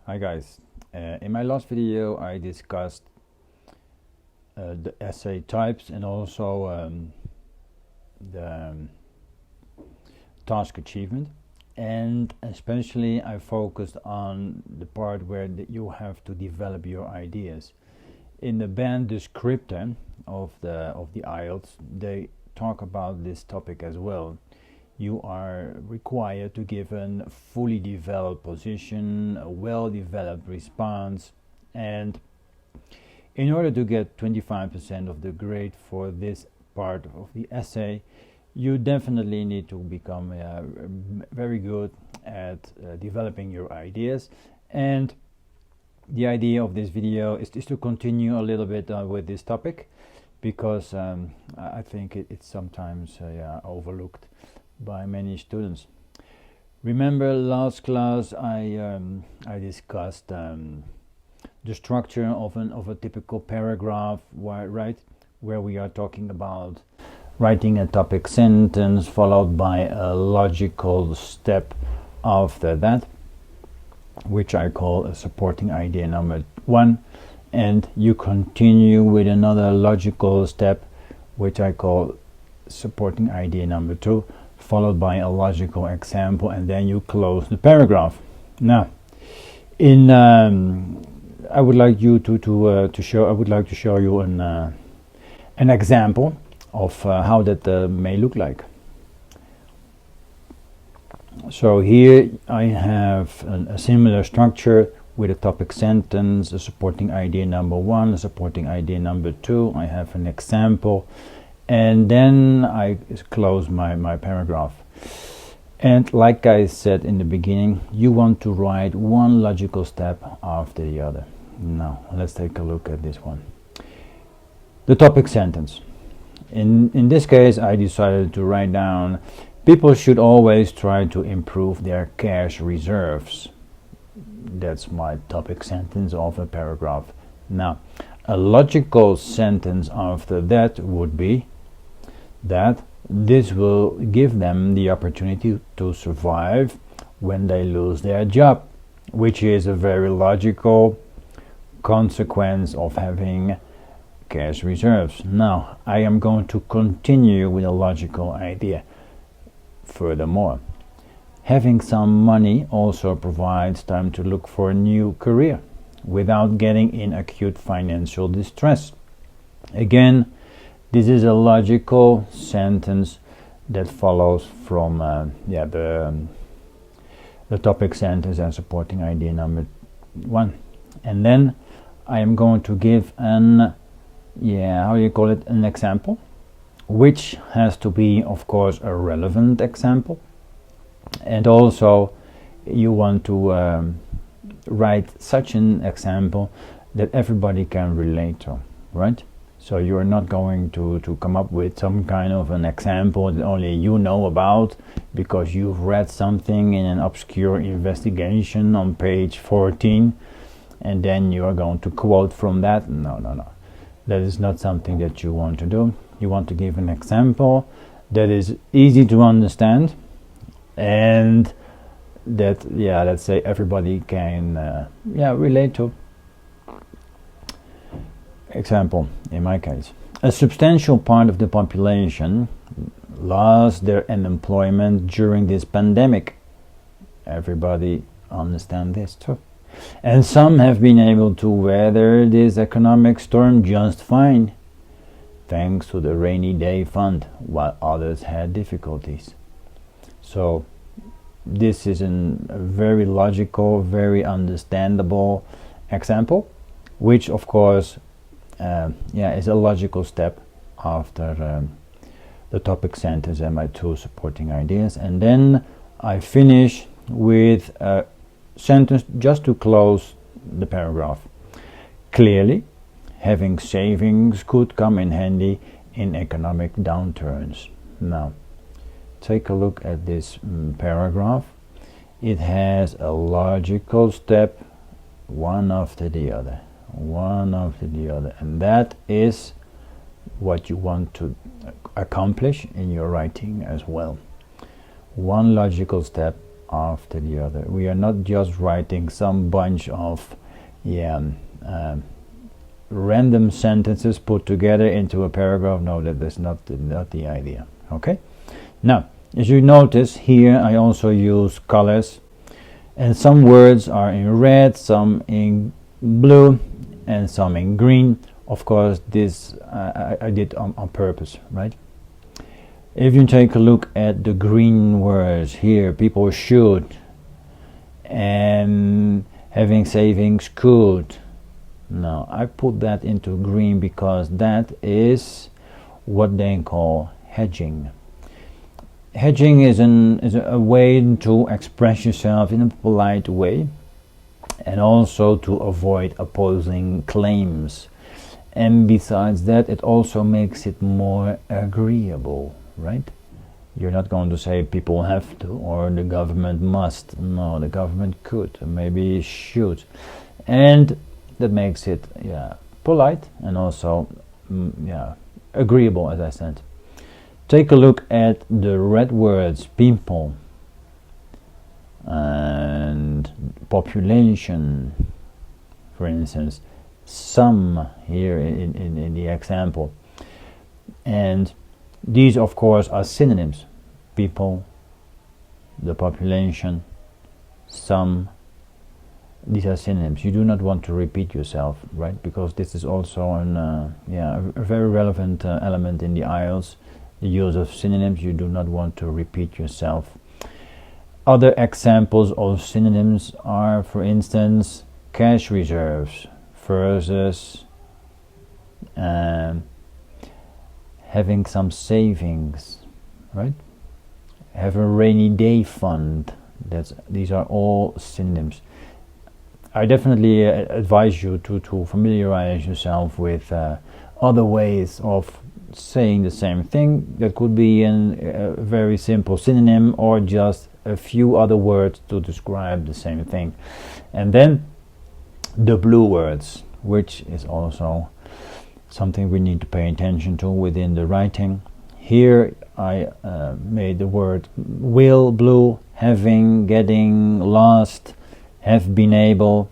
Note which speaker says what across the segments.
Speaker 1: Hi guys, in my last video I discussed the essay types and also the task achievement, and especially I focused on the part where you have to develop your ideas. In the band descriptor of the IELTS they talk about this topic as well. You are required to give a fully developed position, a well-developed response, and in order to get 25% of the grade for this part of the essay, you definitely need to become very good at developing your ideas. And the idea of this video is to continue a little bit with this topic, because I think it's sometimes overlooked by many students. Remember last class I discussed the structure of a typical paragraph, right, where we are talking about writing a topic sentence followed by a logical step after that, which I call a supporting idea number 1, and you continue with another logical step which I call supporting idea number 2, followed by a logical example, and then you close the paragraph. Now, in I would like you to show. I would like to show you an example of how that may look like. So here I have a similar structure with a topic sentence, a supporting idea number 1, a supporting idea number 2. I have an example, and then I close my paragraph. And like I said in the beginning, you want to write one logical step after the other. Now let's take a look at this one. The topic sentence. In this case I decided to write down, people should always try to improve their cash reserves. That's my topic sentence of a paragraph. Now a logical sentence after that would be that this will give them the opportunity to survive when they lose their job, which is a very logical consequence of having cash reserves. Now I am going to continue with a logical idea. Furthermore, having some money also provides time to look for a new career without getting in acute financial distress. Again, this is a logical sentence that follows from the topic sentence and supporting idea number 1. And then I am going to give an an example, which has to be, of course, a relevant example. And also you want to write such an example that everybody can relate to, right? So you're not going to come up with some kind of an example that only you know about because you've read something in an obscure investigation on page 14, and then you are going to quote from that. No. That is not something that you want to do. You want to give an example that is easy to understand and that, let's say everybody can relate to. Example, in my case, a substantial part of the population lost their unemployment during this pandemic. Everybody understand this too. And some have been able to weather this economic storm just fine, thanks to the rainy day fund, while others had difficulties. So this is a very logical, very understandable example, which of course is a logical step after the topic sentence and my 2 supporting ideas. And then I finish with a sentence just to close the paragraph. Clearly, having savings could come in handy in economic downturns. Now, take a look at this paragraph. It has a logical step, one after the other, and that is what you want to accomplish in your writing as well. One logical step after the other. We are not just writing some bunch of random sentences put together into a paragraph. No, that is not the idea. Okay. Now, as you notice here, I also use colors, and some words are in red, some in blue, and some in green. Of course, this I did on purpose, right? If you take a look at the green words here, people should, and having savings could. Now, I put that into green because that is what they call hedging. Hedging is a way to express yourself in a polite way, and also to avoid opposing claims. And besides that, it also makes it more agreeable, right? You're not going to say people have to or the government must. No, the government could, maybe should, and that makes it polite and also agreeable, as I said. Take a look at the red words people and population, for instance, some here in the example, and these of course are synonyms. People, the population, some, these are synonyms. You do not want to repeat yourself, right? Because this is also a very relevant element in the IELTS, the use of synonyms. You do not want to repeat yourself. Other examples of synonyms are, for instance, cash reserves versus having some savings, right? Have a rainy day fund. These are all synonyms. I definitely advise you to familiarize yourself with other ways of saying the same thing. That could be a very simple synonym or just a few other words to describe the same thing. And then the blue words, which is also something we need to pay attention to within the writing. Here I made the word will blue, having, getting, lost, have been able.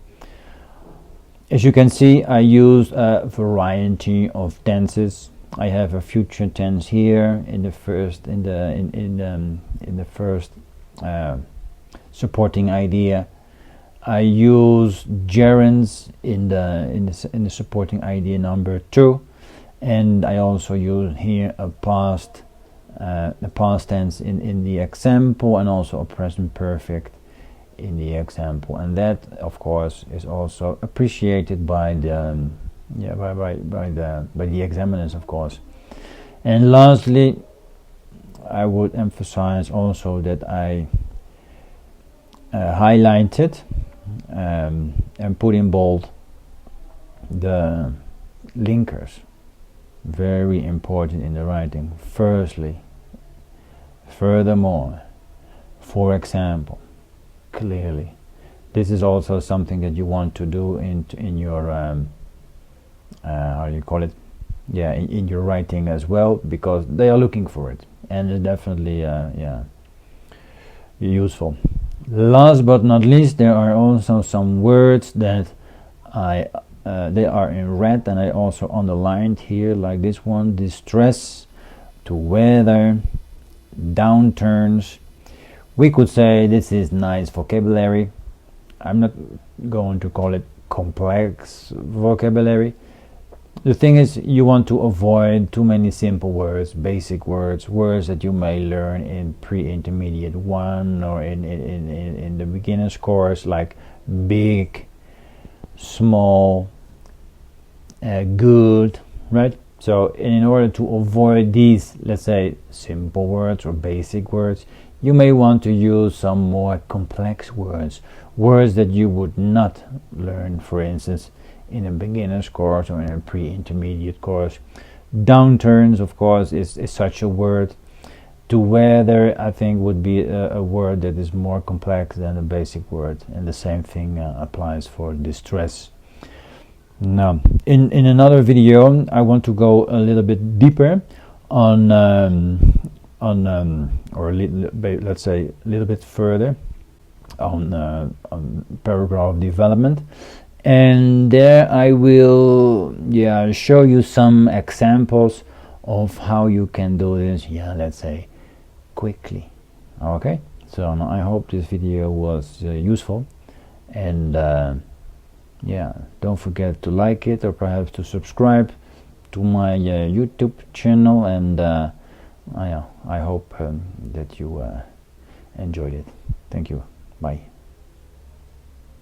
Speaker 1: As you can see, I used a variety of tenses. I have a future tense here in the first supporting idea. I use gerunds in the supporting idea number 2, and I also use here a past tense in the example, and also a present perfect in the example, and that of course is also appreciated by the by the examiners, of course. And lastly, I would emphasize also that I highlighted and put in bold the linkers. Very important in the writing. Firstly, furthermore, for example, clearly. This is also something that you want to do in your how do you call it? Yeah, in your writing as well, because they are looking for it, and it's definitely useful. Last but not least, there are also some words that they are in red, and I also underlined here, like this one: distress, to weather, downturns. We could say this is nice vocabulary. I'm not going to call it complex vocabulary. The thing is, you want to avoid too many simple words, basic words, words that you may learn in pre-intermediate 1 or in the beginner's course, like big, small, good, right? So in order to avoid these, let's say, simple words or basic words, you may want to use some more complex words, words that you would not learn, for instance, in a beginner's course or in a pre-intermediate course. Downturns, of course, is such a word. To weather, I think, would be a word that is more complex than a basic word, and the same thing applies for distress. Now, in another video, I want to go a little bit deeper on or let's say a little bit further on paragraph development, and there I will show you some examples of how you can do this, let's say quickly. Okay, so now I hope this video was useful, and don't forget to like it, or perhaps to subscribe to my YouTube channel, and I hope that you enjoyed it. Thank you. Bye.